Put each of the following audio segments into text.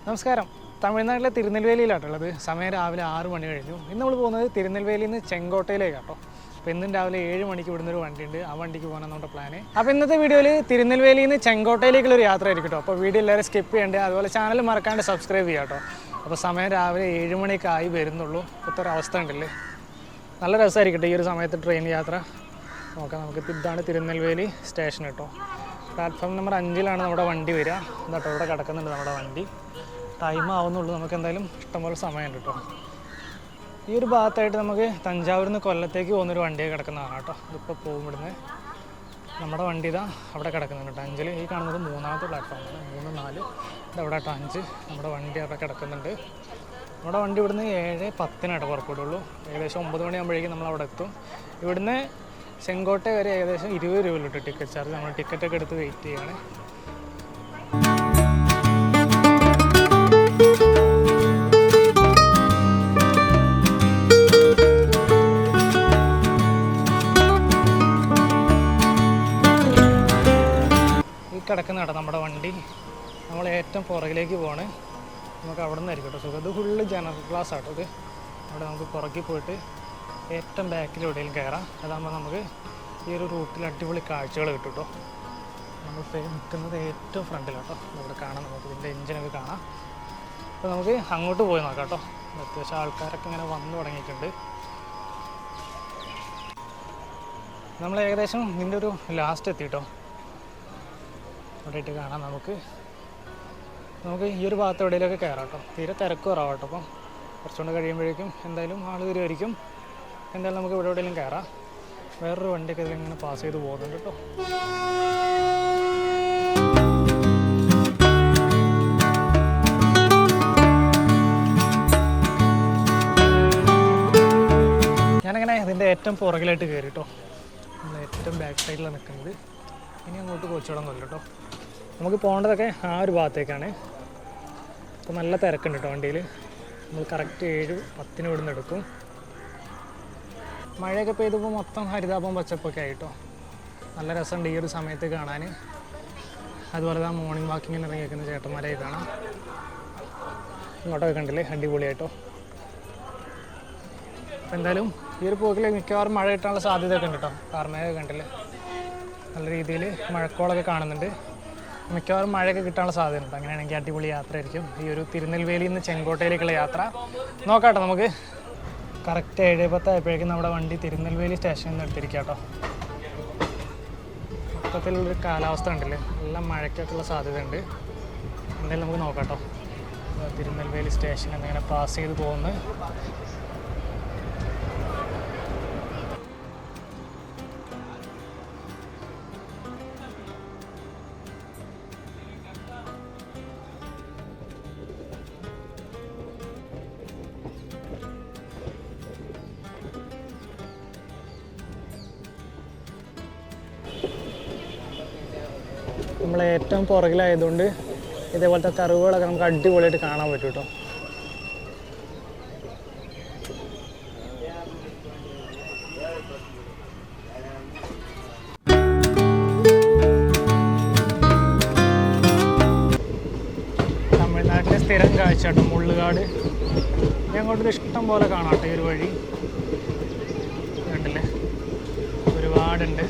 നമസ്കാരം. തമിഴ്നാട്ടിലെ തിരുനെൽവേലിയിലാട്ടുള്ളത്. സമയം രാവിലെ 6 മണി കഴിഞ്ഞു. ഇന്ന് നമ്മൾ പോകുന്നത് തിരുനെൽവേലിയിൽ നിന്ന് ചെങ്കോട്ടയിലേക്കാട്ടോ. അപ്പോൾ ഇന്നും രാവിലെ 7 മണിക്ക് ഇവിടുന്ന് ഒരു വണ്ടിയുണ്ട്. ആ വണ്ടിക്ക് പോകാനാണ് നമ്മുടെ പ്ലാന്. അപ്പോൾ ഇന്നത്തെ വീഡിയോയിൽ തിരുനെൽവേലിയിൽ നിന്ന് ചെങ്കോട്ടയിലേക്കുള്ളൊരു യാത്ര ആയിരിക്കും കേട്ടോ. അപ്പോൾ വീഡിയോ എല്ലാവരും സ്കിപ്പ് ചെയ്യേണ്ടത്, അതുപോലെ ചാനൽ മറക്കാണ്ട് സബ്സ്ക്രൈബ് ചെയ്യാം കേട്ടോ. അപ്പോൾ സമയം രാവിലെ 7 മണിയൊക്കെ ആയി വരുന്നുള്ളൂ. ഇപ്പോഴത്തെ ഒരു അവസ്ഥ ഉണ്ടല്ലേ, നല്ല രസമായിരിക്കട്ടെ ഈ ഒരു സമയത്ത് ട്രെയിൻ യാത്ര. നോക്കാം നമുക്ക്. ഇതാണ് തിരുനെൽവേലി സ്റ്റേഷൻ കേട്ടോ. പ്ലാറ്റ്ഫോം നമ്പർ 5-ലാണ് നമ്മുടെ വണ്ടി വരിക. എന്താട്ടോ ഇവിടെ കിടക്കുന്നുണ്ട് നമ്മുടെ വണ്ടി. ടൈം ആവുന്നുള്ളൂ. നമുക്ക് എന്തായാലും ഇഷ്ടംപോലെ സമയമുണ്ട് കേട്ടോ. ഈ ഒരു ഭാഗത്തായിട്ട് നമുക്ക് തഞ്ചാവൂരിൽ നിന്ന് കൊല്ലത്തേക്ക് പോകുന്നൊരു വണ്ടിയൊക്കെ കിടക്കുന്നതാണ് കേട്ടോ. ഇതിപ്പോൾ പോകും ഇവിടുന്ന്. നമ്മുടെ വണ്ടി ഇതാ അവിടെ കിടക്കുന്നുണ്ട് കേട്ടോ. 5-ൽ ഈ കാണുന്നത് 3-ാമത്തെ പ്ലാറ്റ്ഫോമാണ്. 3, 4 ഇതവിടെ കേട്ടോ. 5 നമ്മുടെ വണ്ടി അവിടെ കിടക്കുന്നുണ്ട്. നമ്മുടെ വണ്ടി ഇവിടുന്ന് 7:10 പുറപ്പെടുള്ളൂ. ഏകദേശം 9 മണിയാകുമ്പോഴേക്കും നമ്മൾ അവിടെ എത്തും. ഇവിടുന്ന് ചെങ്കോട്ട വരെ ഏകദേശം 20 രൂപ ടിക്കറ്റ് ചാർജ്. നമ്മൾ ടിക്കറ്റൊക്കെ എടുത്ത് വെയിറ്റ് ചെയ്യാണ്. കിടക്കുന്ന കേട്ടോ നമ്മുടെ വണ്ടി. നമ്മൾ ഏറ്റവും പുറകിലേക്ക് പോവാണ്. നമുക്ക് അവിടെ നിന്നായിരിക്കും കേട്ടോ സുഖം. ഇത് ഫുള്ള് ജനറൽ ക്ലാസ് ആട്ടോ. ഇത് അവിടെ നമുക്ക് പുറകിൽ പോയിട്ട് ഏറ്റവും ബാക്കിൽ എവിടെയെങ്കിലും കയറാം. അതാകുമ്പോൾ നമുക്ക് ഈ ഒരു റൂട്ടിൽ അടിപൊളി കാഴ്ചകൾ കിട്ടും കേട്ടോ. നമ്മൾ നിൽക്കുന്നത് ഏറ്റവും ഫ്രണ്ടിലാട്ടോ. ഇവിടെ കാണാം, നമുക്ക് ഇതിൻ്റെ എഞ്ചിനൊക്കെ കാണാം. അപ്പോൾ നമുക്ക് അങ്ങോട്ട് പോയി നോക്കാം കേട്ടോ. അത്യാവശ്യം ആൾക്കാരൊക്കെ ഇങ്ങനെ വന്നു തുടങ്ങിയിട്ടുണ്ട്. നമ്മൾ ഏകദേശം ഇതിൻ്റെ ഒരു ലാസ്റ്റ് എത്തിയിട്ടോ. അവിടെയായിട്ട് കാണാം. നമുക്ക് ഈ ഒരു ഭാഗത്ത് എവിടെയെങ്കിലുമൊക്കെ കയറാം കേട്ടോ. തീരെ തിരക്ക് കുറവാട്ടോ. അപ്പം കുറച്ചുകൊണ്ട് കഴിയുമ്പോഴേക്കും എന്തായാലും ആൾ വരുമായിരിക്കും. എന്തായാലും നമുക്ക് ഇവിടെ എവിടെയെങ്കിലും കയറാം. വേറൊരു വണ്ടിയൊക്കെ ഇതിലിങ്ങനെ പാസ് ചെയ്ത് പോകുന്നുണ്ട് കേട്ടോ. ഞാനങ്ങനെ ഇതിൻ്റെ ഏറ്റവും പുറകിലായിട്ട് കയറി കേട്ടോ. നമ്മൾ ഏറ്റവും ബാക്ക് സൈഡിലാണ് നിൽക്കുന്നത്. ഇനി അങ്ങോട്ട് കോച്ചോടൊന്നുമില്ല കേട്ടോ. നമുക്ക് പോകേണ്ടതൊക്കെ ആ ഒരു ഭാഗത്തേക്കാണ്. അപ്പോൾ നല്ല തിരക്കുണ്ട് കേട്ടോ വണ്ടിയിൽ. നമ്മൾ കറക്റ്റ് 7:10 ഇവിടുന്ന് എടുക്കും. മഴയൊക്കെ പെയ്തപ്പോൾ മൊത്തം ഹരിതാപം പച്ചപ്പൊക്കെ ആയിട്ടോ. നല്ല രസമുണ്ട് ഈ ഒരു സമയത്ത് കാണാൻ. അതുപോലെ ആ മോർണിംഗ് വാക്കിങ്ങിന് ഇറങ്ങി വെക്കുന്ന ചേട്ടന്മാരെയൊക്കെ കാണാം. ഇങ്ങോട്ടൊക്കെ കണ്ടില്ലേ, അടിപൊളിയായിട്ടോ. അപ്പോൾ എന്തായാലും ഈ ഒരു പോക്കിൽ മിക്കവാറും മഴ കിട്ടാനുള്ള സാധ്യതയൊക്കെ ഉണ്ട് കേട്ടോ. കാർമേഘമൊക്കെ കണ്ടില്ലേ, നല്ല രീതിയിൽ മഴക്കോളൊക്കെ കാണുന്നുണ്ട്. മിക്കവാറും മഴയൊക്കെ കിട്ടാനുള്ള സാധ്യതയുണ്ട്. അങ്ങനെയാണെങ്കിൽ അടിപൊളി യാത്രയായിരിക്കും ഈ ഒരു തിരുനെൽവേലിയിൽ നിന്ന് ചെങ്കോട്ടയിലേക്കുള്ള യാത്ര. നോക്കാട്ടോ നമുക്ക്. കറക്റ്റ് 7:10 ആയപ്പോഴേക്കും നമ്മുടെ വണ്ടി തിരുനെൽവേലി സ്റ്റേഷനിൽ നിന്ന് എടുത്തിരിക്കുക കേട്ടോ. മൊത്തത്തിലുള്ളൊരു കാലാവസ്ഥ ഉണ്ടല്ലേ, നല്ല മഴയ്ക്കൊക്കെ ഉള്ള സാധ്യതയുണ്ട്. എന്തായാലും നമുക്ക് നോക്കാട്ടോ. തിരുനെൽവേലി സ്റ്റേഷൻ എന്നിങ്ങനെ പാസ് ചെയ്ത് പോകുന്നത്. നമ്മൾ ഏറ്റവും പുറകിലായതുകൊണ്ട് ഇതേപോലത്തെ കറിവുകളൊക്കെ നമുക്ക് അടിപൊളിയായിട്ട് കാണാൻ പറ്റും കേട്ടോ. തമിഴ്നാട്ടിലെ സ്ഥിരം കാഴ്ച കേട്ടോ, മുള്ളുകാട്. ഞാൻ അങ്ങോട്ടൊരു ഇഷ്ടം പോലെ കാണാം കേട്ടോ. ഈ ഒരു വഴി കണ്ടില്ലേ, ഒരുപാടുണ്ട്.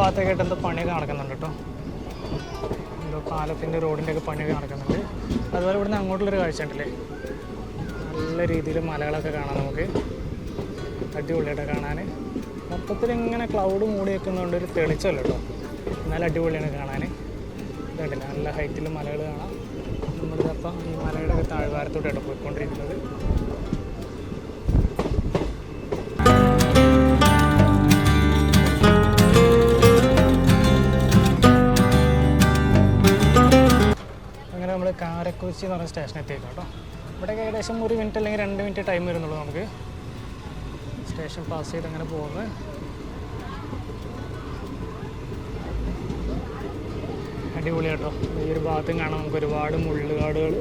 ഭാഗത്തേക്കായിട്ട് എന്തോ പണിയൊക്കെ നടക്കുന്നുണ്ട് കേട്ടോ. എന്തോ പാലത്തിൻ്റെ റോഡിൻ്റെ ഒക്കെ പണിയൊക്കെ നടക്കുന്നുണ്ട്. അതുപോലെ ഇവിടുന്ന് അങ്ങോട്ടുള്ളൊരു കാഴ്ച ഉണ്ടല്ലേ, നല്ല രീതിയിൽ മലകളൊക്കെ കാണാം നമുക്ക്. അടിപൊളിയായിട്ട് കാണാൻ. മൊത്തത്തിൽ ഇങ്ങനെ ക്ലൗഡ് മൂടി വെക്കുന്നതുകൊണ്ട് ഒരു തെളിച്ചമല്ല കേട്ടോ, നല്ല അടിപൊളിയാണ് കാണാൻ. ഇതുണ്ടല്ലേ നല്ല ഹൈറ്റിൽ മലകൾ കാണാം. നമ്മളിതപ്പം ഈ മലയുടെ ഒക്കെ താഴ്വാരത്തോട്ടാണ് പോയിക്കൊണ്ടിരിക്കുന്നത്. അങ്ങനെ നമ്മൾ കാരക്കുറിച്ചി എന്ന് പറഞ്ഞ സ്റ്റേഷനിൽ എത്തിയേക്കാം കേട്ടോ. ഇവിടെ ഏകദേശം 1 മിനിറ്റ് അല്ലെങ്കിൽ 2 മിനിറ്റ് ടൈം വരുന്നുള്ളൂ നമുക്ക് സ്റ്റേഷൻ പാസ് ചെയ്ത് അങ്ങനെ പോകുന്നത്. അടിപൊളി കേട്ടോ. ഈ ഒരു ഭാഗത്തും കാണാം നമുക്ക് ഒരുപാട് മുള്ളുകാടുകൾ.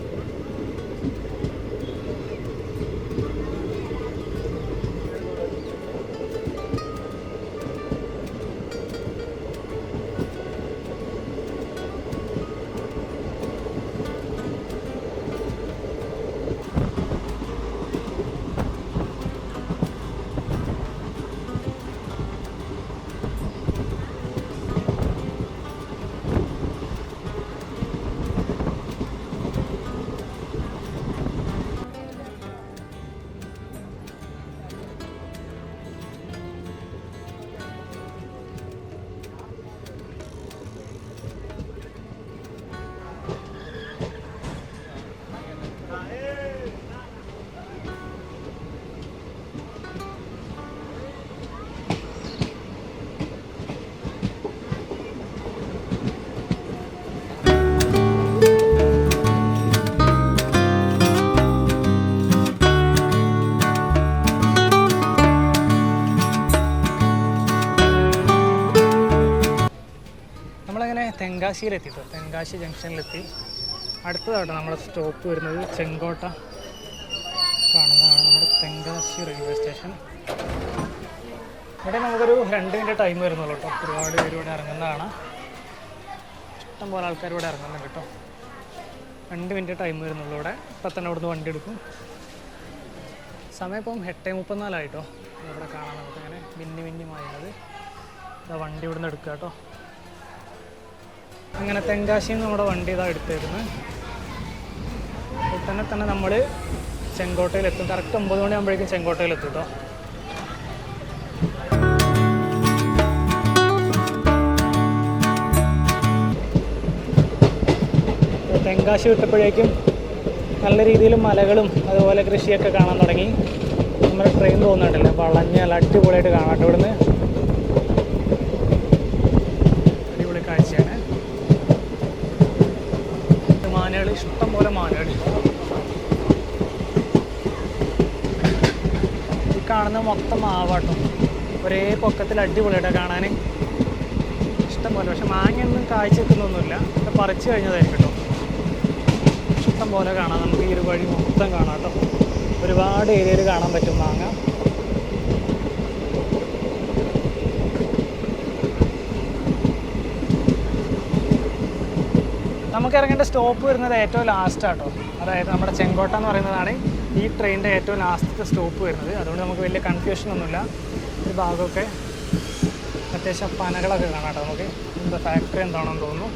തെങ്കാശിയിലെത്തി കേട്ടോ. തെങ്കാശി ജംഗ്ഷനിലെത്തി. അടുത്തതായിട്ട് നമ്മുടെ സ്റ്റോപ്പ് വരുന്നത് ചെങ്കോട്ട കാണുന്നതാണ് നമ്മുടെ തെങ്കാശി റെയിൽവേ സ്റ്റേഷൻ. ഇവിടെ നമുക്കൊരു 2 മിനിറ്റ് ടൈം വരുന്നുള്ളൂ കേട്ടോ. ഒരുപാട് പേര് ഇവിടെ ഇറങ്ങുന്നതാണ്. ഇഷ്ടംപോലെ ആൾക്കാർ ഇവിടെ ഇറങ്ങുന്നുണ്ട് കേട്ടോ. 2 മിനിറ്റ് ടൈം വരുന്നുള്ളൂ ഇവിടെ. ഇപ്പം തന്നെ ഇവിടുന്ന് വണ്ടി എടുക്കും. സമയം ഇപ്പം 8:34 ആയിട്ടോ. ഇവിടെ കാണാം നമുക്കിങ്ങനെ മിന്നി മായുന്നത്. വണ്ടി ഇവിടുന്ന് എടുക്കുക കേട്ടോ. അങ്ങനെ തെങ്കാശിയിൽ നിന്ന് നമ്മുടെ വണ്ടി ഇതാ എടുത്തിരുന്നു. ഉടനെ തന്നെ നമ്മൾ ചെങ്കോട്ടയിലെത്തും. കറക്റ്റ് 9 മണിയാകുമ്പോഴേക്കും ചെങ്കോട്ടയിലെത്തും കേട്ടോ. തെങ്കാശി വിട്ടപ്പോഴേക്കും നല്ല രീതിയിൽ മലകളും അതുപോലെ കൃഷിയൊക്കെ കാണാൻ തുടങ്ങി. നമ്മുടെ ട്രെയിൻ പോകുന്നുണ്ടല്ലോ, വളഞ്ഞ് നല്ല അടിപൊളിയായിട്ട് കാണാം ഇവിടുന്ന്. അടിപൊളി കാഴ്ചയാണ്. മാനുകൾ, ഇഷ്ടം പോലെ മാനുകൾ. ഈ കാണുന്ന മൊത്തം മാവാട്ടോ. ഒരേ പൊക്കത്തിൽ അടിപൊളിയായിട്ട് കാണാൻ ഇഷ്ടം പോലെ. പക്ഷെ മാങ്ങയൊന്നും കാഴ്ച വെക്കുന്നൊന്നുമില്ല, ഇത് പറിച്ചു കഴിഞ്ഞതായിരിക്കും കേട്ടോ. ഇഷ്ടം പോലെ കാണാം നമുക്ക്. ഈ ഒരു വഴി മൊത്തം കാണാം കേട്ടോ. ഒരുപാട് ഏരിയയിൽ കാണാൻ പറ്റും മാങ്ങ. നമുക്ക് ഇറങ്ങേണ്ട സ്റ്റോപ്പ് വരുന്നത് ഏറ്റവും ലാസ്റ്റാട്ടോ. അതായത് നമ്മുടെ ചെങ്കോട്ട എന്ന് പറയുന്നതാണ് ഈ ട്രെയിനിൻ്റെ ഏറ്റവും ലാസ്റ്റത്തെ സ്റ്റോപ്പ് വരുന്നത്. അതുകൊണ്ട് നമുക്ക് വലിയ കൺഫ്യൂഷനൊന്നുമില്ല. ഈ ഭാഗമൊക്കെ അത്യാവശ്യം പനകളൊക്കെ കാണാം കേട്ടോ. നമുക്ക് എന്താ ഫാക്ടറി എന്താണെന്ന് തോന്നുന്നു.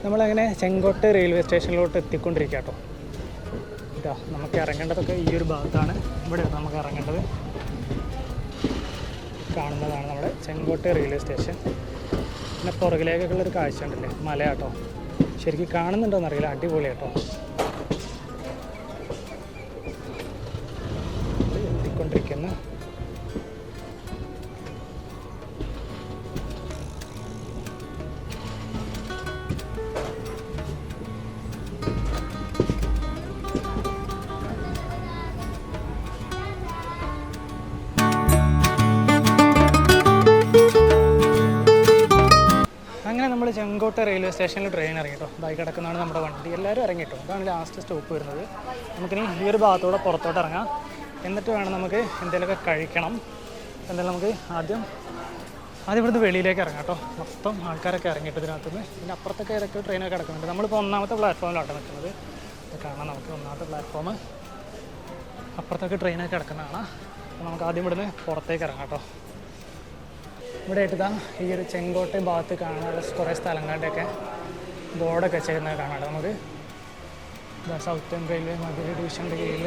നമ്മളങ്ങനെ ചെങ്കോട്ട റെയിൽവേ സ്റ്റേഷനിലോട്ട് എത്തിക്കൊണ്ടിരിക്കുക കേട്ടോ. ഇതാ നമുക്ക് ഇറങ്ങേണ്ടതൊക്കെ ഈ ഒരു ഭാഗത്താണ്. ഇവിടെയാണ് നമുക്ക് ഇറങ്ങേണ്ടത്. കാണുന്നതാണ് നമ്മുടെ ചെങ്കോട്ട റെയിൽവേ സ്റ്റേഷൻ. പിന്നെ പുറകിലേക്കൊക്കെയുള്ളൊരു കാഴ്ച ഉണ്ടല്ലേ, മലയാട്ടോ. ശരിക്കും കാണുന്നുണ്ടോയെന്ന് അറിയില്ല, അടിപൊളിയാട്ടോ. എത്തിക്കൊണ്ടിരിക്കുന്നു. നമ്മൾ ചെങ്കോട്ട റെയിൽവേ സ്റ്റേഷനിൽ ട്രെയിൻ ഇറങ്ങി കേട്ടോ. ഇതായി കിടക്കുന്നതാണ് നമ്മുടെ വണ്ടി. എല്ലാവരും ഇറങ്ങി കേട്ടോ. ഇതാണ് ലാസ്റ്റ് സ്റ്റോപ്പ് വരുന്നത്. നമുക്കിനി ഈ ഒരു ഭാഗത്തൂടെ പുറത്തോട്ട് ഇറങ്ങാം. എന്നിട്ട് വേണം നമുക്ക് എന്തെങ്കിലുമൊക്കെ കഴിക്കണം. എന്തായാലും നമുക്ക് ആദ്യം ഇവിടുന്ന് വെളിയിലേക്ക് ഇറങ്ങാം കേട്ടോ. മൊത്തം ആൾക്കാരൊക്കെ ഇറങ്ങിയിട്ട് ഇതിനകത്തുനിന്ന്. പിന്നെ അപ്പുറത്തൊക്കെ ഇതൊക്കെ ട്രെയിനൊക്കെ കിടക്കുന്നുണ്ട്. നമ്മളിപ്പോൾ 1ാമത്തെ പ്ലാറ്റ്ഫോമിലാണ് നിൽക്കുന്നത്. ഇത് കാണാം നമുക്ക് 1ാമത്തെ പ്ലാറ്റ്ഫോം. അപ്പുറത്തൊക്കെ ട്രെയിനൊക്കെ കിടക്കുന്നതാണ്. അപ്പോൾ നമുക്ക് ആദ്യം ഇവിടുന്ന് പുറത്തേക്ക് ഇറങ്ങാം കേട്ടോ. ഇവിടെ ആയിട്ട് ഈ ഒരു ചെങ്കോട്ടை ഭാഗത്ത് കാണാനുള്ള കുറേ സ്ഥലങ്ങളുടെയൊക്കെ ബോർഡൊക്കെ വെച്ചിരുന്നത് കാണാം നമുക്ക്. സൗത്ത് റെയിൽവേ മധുര ഡിവിഷൻ്റെ കീഴിൽ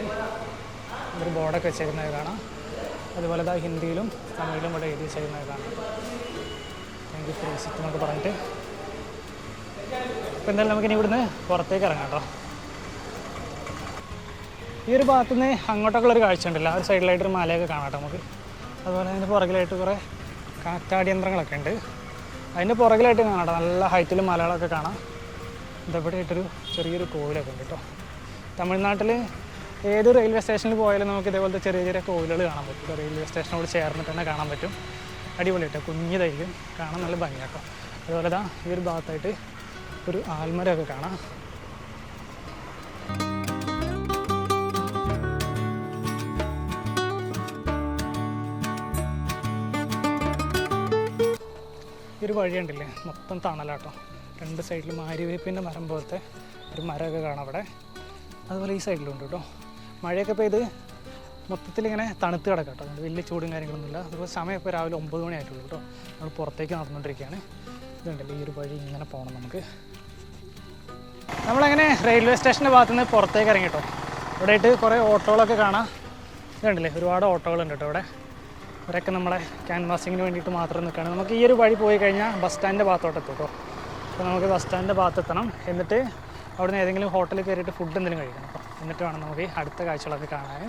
ഒരു ബോർഡൊക്കെ വെച്ചിരുന്നത് കാണാം. അതുപോലെ ഹിന്ദിയിലും തമിഴിലും ഇവിടെ എഴുതി ചെയ്യുന്നത് കാണാം. താങ്ക് യു ഫോർ വിസിറ്റ് എന്നൊക്കെ പറഞ്ഞിട്ട്. അപ്പോൾ എന്തായാലും നമുക്കിനി ഇവിടുന്ന് പുറത്തേക്ക് ഇറങ്ങാം കേട്ടോ. ഈ ഒരു ഭാഗത്തുനിന്ന് അങ്ങോട്ടൊക്കെയുള്ളൊരു കാഴ്ച ഉണ്ടല്ലോ, ആ ഒരു സൈഡിലായിട്ടൊരു മലയൊക്കെ കാണാം കേട്ടോ നമുക്ക്. അതുപോലെ അതിൻ്റെ പുറകിലായിട്ട് കുറേ കാറ്റാടിയന്ത്രങ്ങളൊക്കെ ഉണ്ട്. അതിൻ്റെ പുറകിലായിട്ട് കാണാം കേട്ടോ, നല്ല ഹൈറ്റിൽ മലകളൊക്കെ കാണാം. ഇതെവിടെ ആയിട്ടൊരു ചെറിയൊരു കോവിലൊക്കെ ഉണ്ട് കേട്ടോ. തമിഴ്നാട്ടിൽ ഏത് റെയിൽവേ സ്റ്റേഷനിൽ പോയാലും നമുക്ക് ഇതേപോലത്തെ ചെറിയ ചെറിയ കോവിലുകൾ കാണാൻ പറ്റും. റെയിൽവേ സ്റ്റേഷനോട് ചേർന്നിട്ട് തന്നെ കാണാൻ പറ്റും. അടിപൊളിയായിട്ട് കുഞ്ഞിതായിരിക്കും, കാണാൻ നല്ല ഭംഗിയാട്ടോ. അതുപോലെ ഈ ഒരു ഭാഗത്തായിട്ട് ഒരു ആൽമരമൊക്കെ കാണാം. ഈ ഒരു വഴിയുണ്ടല്ലേ, മൊത്തം തണലാട്ടോ. രണ്ട് സൈഡിലും ആര്യവേപ്പിൻ്റെ മരം പോലത്തെ ഒരു മരമൊക്കെ കാണാം അവിടെ. അതുപോലെ ഈ സൈഡിലുണ്ട് കേട്ടോ. മഴയൊക്കെ പെയ്ത് മൊത്തത്തിലിങ്ങനെ തണുത്ത് കിടക്കാം കേട്ടോ. അതുകൊണ്ട് വലിയ ചൂടും കാര്യങ്ങളൊന്നുമില്ല. അതുപോലെ സമയം ഇപ്പോൾ രാവിലെ 9 മണി ആയിട്ടുള്ളൂ കേട്ടോ. നമ്മൾ പുറത്തേക്ക് നടന്നുകൊണ്ടിരിക്കുകയാണ്. ഇതുണ്ടല്ലോ ഈ ഒരു വഴി ഇങ്ങനെ പോകണം നമുക്ക്. നമ്മളങ്ങനെ റെയിൽവേ സ്റ്റേഷൻ്റെ ഭാഗത്തു നിന്ന് പുറത്തേക്ക് ഇറങ്ങി കേട്ടോ. ഇവിടെ ആയിട്ട് കുറേ ഓട്ടോകളൊക്കെ കാണാം. ഇതുണ്ടല്ലേ ഒരുപാട് ഓട്ടോകളുണ്ട് കേട്ടോ ഇവിടെ. ഇവരൊക്കെ നമ്മളെ ക്യാൻവാസിങ്ങിന് വേണ്ടിയിട്ട് മാത്രം നിൽക്കുകയാണ്. നമുക്ക് ഈ ഒരു വഴി പോയി കഴിഞ്ഞാൽ ബസ് സ്റ്റാൻഡിൻ്റെ ഭാഗത്തോട്ട് എത്തും കേട്ടോ. അപ്പോൾ നമുക്ക് ബസ് സ്റ്റാൻഡിൻ്റെ ഭാഗത്ത് എത്തണം. എന്നിട്ട് അവിടെ നിന്ന് ഏതെങ്കിലും ഹോട്ടലിൽ കയറിയിട്ട് ഫുഡ് എന്തെങ്കിലും കഴിക്കണം കേട്ടോ. എന്നിട്ട് വേണം നമുക്ക് അടുത്ത കാഴ്ചകളൊക്കെ കാണാൻ.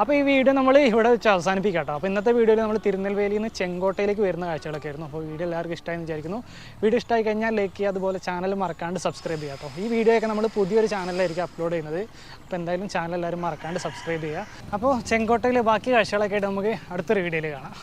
അപ്പോൾ ഈ വീഡിയോ നമ്മൾ ഇവിടെ വെച്ച് അവസാനിപ്പിക്കാം കേട്ടോ. അപ്പോൾ ഇന്നത്തെ വീഡിയോയിൽ നമ്മൾ തിരുനെൽവേലിയിൽ നിന്ന് ചെങ്കോട്ടയിലേക്ക് വരുന്ന കാഴ്ചകളൊക്കെ ആയിരുന്നു. അപ്പോൾ വീഡിയോ എല്ലാവർക്കും ഇഷ്ടമായെന്ന് വിചാരിക്കുന്നു. വീഡിയോ ഇഷ്ടമായി കഴിഞ്ഞാൽ ലൈക്ക് ചെയ്യുക, അതുപോലെ ചാനൽ മറക്കാണ്ട് സബ്സ്ക്രൈബ് ചെയ്യുക കേട്ടോ. ഈ വീഡിയോ ഒക്കെ നമ്മൾ പുതിയൊരു ചാനലിലായിരിക്കും അപ്ലോഡ് ചെയ്യുന്നത്. അപ്പോൾ എന്തായാലും ചാനൽ എല്ലാവരും മറക്കാണ്ട് സബ്സ്ക്രൈബ് ചെയ്യുക. അപ്പോൾ ചെങ്കോട്ടയിലെ ബാക്കി കാഴ്ചകളൊക്കെ ആയിട്ട് നമുക്ക് അടുത്തൊരു വീഡിയോയിൽ കാണാം.